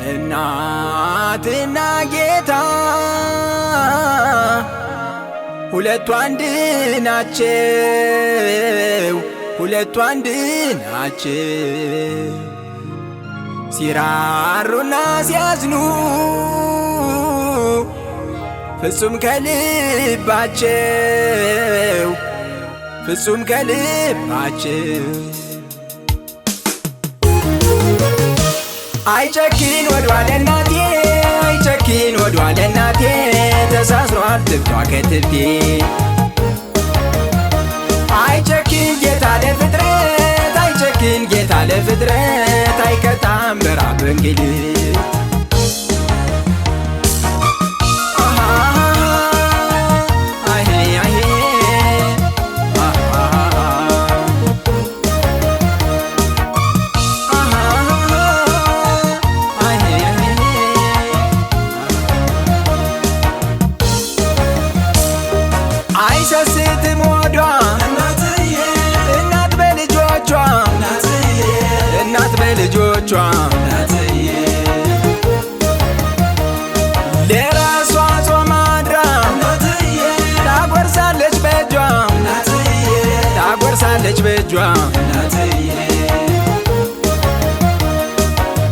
እናትና ጌታ ሁለቱ አንድ ናቸው፣ ሁለቱ አንድ ናቸው። ሲራሩና ሲያዝኑ ፍጹም ከልባቸው፣ ፍጹም ከልባቸው። አይጨክን ወዷል እናቴ፣ አይጨክን ወዷል እናቴ፣ ተሳስሯል ትብቷ ከትብቴ። አይጨክን ጌታ ለፍጥረት፣ አይጨክን ጌታ ለፍጥረት፣ አይቀጣም በራብ እንግልት። አይሰስትም ወዷ እናት በልጆቿ፣ እናት በልጆቿ ለራሷ ጾም አድራ ታጎርሳለች በእጇ፣ ታጎርሳለች በእጇ።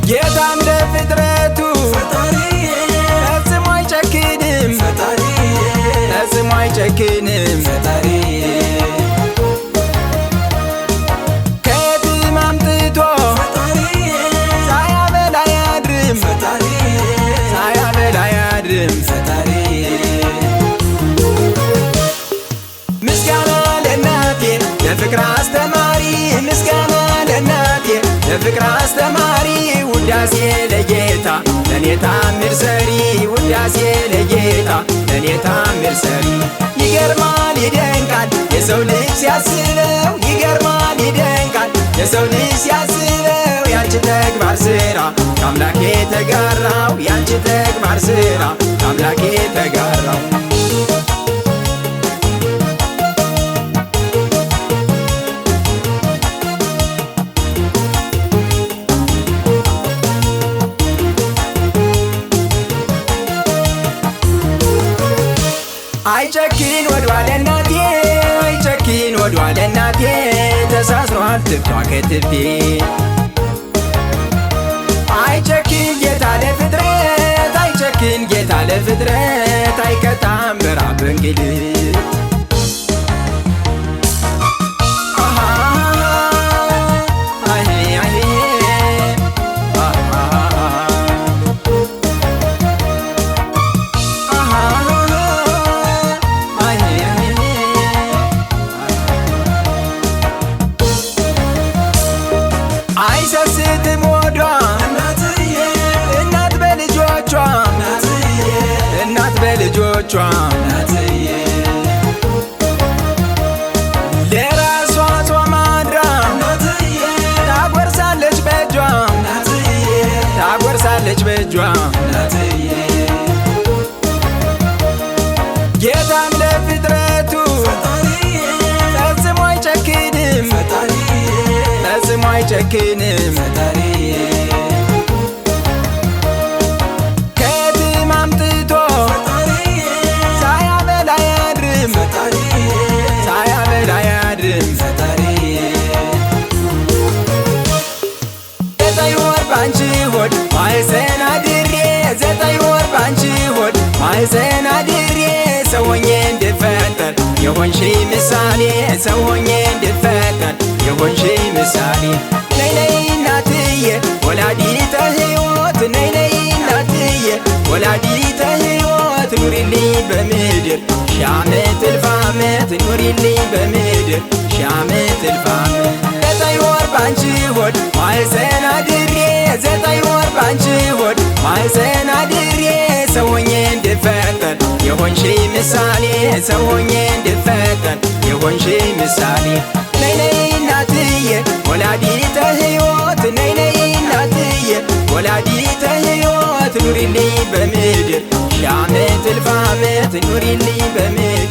ጌታ እንደ ፍጥረቱ ፈጽሞ አይጨክንም፣ ፈጽሞ አይጨክንም። ከየትም አምጥቶ ሳያበላ አያድርም፣ ሳያበላ አያድርም። ምስጋና ለእናቴ ለፍቅር አስተማሪ፣ ምስጋና ለእናቴ ለፍቅር አስተማሪ። ውዳሴ ለጌታ ለኔ ታምር ሰሪ፣ ውዳሴ ለጌታ ለኔ ታምር ሰሪ። ይገርማል ይደንቃል የሰው ልጅ ሲያስበው፣ ይገርማል ይደንቃል የሰው ልጅ ሲያስበው። ያንቺ ተግባር ስራ ከአምላኬ ተጋራው፣ ያንቺ ተግባር ስራ ከአምላኬ ተጋራው። አይጨክን ወዷል እናቴ፣ አይጨክን ወዷል እናቴ፣ ተሳስሯል ትብቷ ከትብቴ። አይጨክን ጌታ ለፍጥረት፣ አይጨክን ጌታ ለፍጥረት፣ አይቀጣም በራብ እንግልት። አይሰስትም ወዷ እናት በልጆቿ፣ እናት በልጆቿ ለራሷ ጾም አድራ ታጎርሳለች በእጇ፣ ታጎርሳለች በእጇ። ጌታም ለፍጥረቱ ፈጽሞ አይጨክንም፣ ፈጽሞ አይጨክንም። ከየትም አምጥቶ ሳያበላ አያድርም፣ ሳያበላ አያድርም። ዘጠኝ ወር ባንቺ ሆድ ማኅፀን አድሬ፣ ዘጠኝ ወር ባንቺ ሆድ ማኅፀን አድሬ፣ ሰው ሆኜ እንድፈጠር የሆንሽ ምሳሌ፣ ሰው ሆኜ እንድፈጠር የሆንሽ ምሳሌ። ነይ ነይ እናትዬ ወላዲተ ሕይወት፣ ነይ ነይ እናትዬ ወላዲተ ሕይወት፣ ኑሪልኝ በምድር ሺህ ዓመት እልፍ ዓመት፣ ኑሪልኝ በምድር ሺህ ዓመት እልፍ ዓመት። ዘጠኝ ወር ባንቺ ሆድ ማኅፀን አድሬ፣ ዘጠኝ ወር ባንቺ ሆድ ማኅፀን አድሬ፣ ሰው ሆኜ እንድፈጠር የሆንሽ ምሳሌ፣ ሰው ሆኜ እንድፈጠር የሆንሽ ምሳሌ። ነይ ነይ እናትዬ ወላዲተ ሕይወት፣ ነይ ነይ እናትዬ ወላዲተ ሕይወት፣ ኑሪልኝ በምድር ሺህ ዓመት እልፍ ዓመት፣ ኑሪልኝ በምድር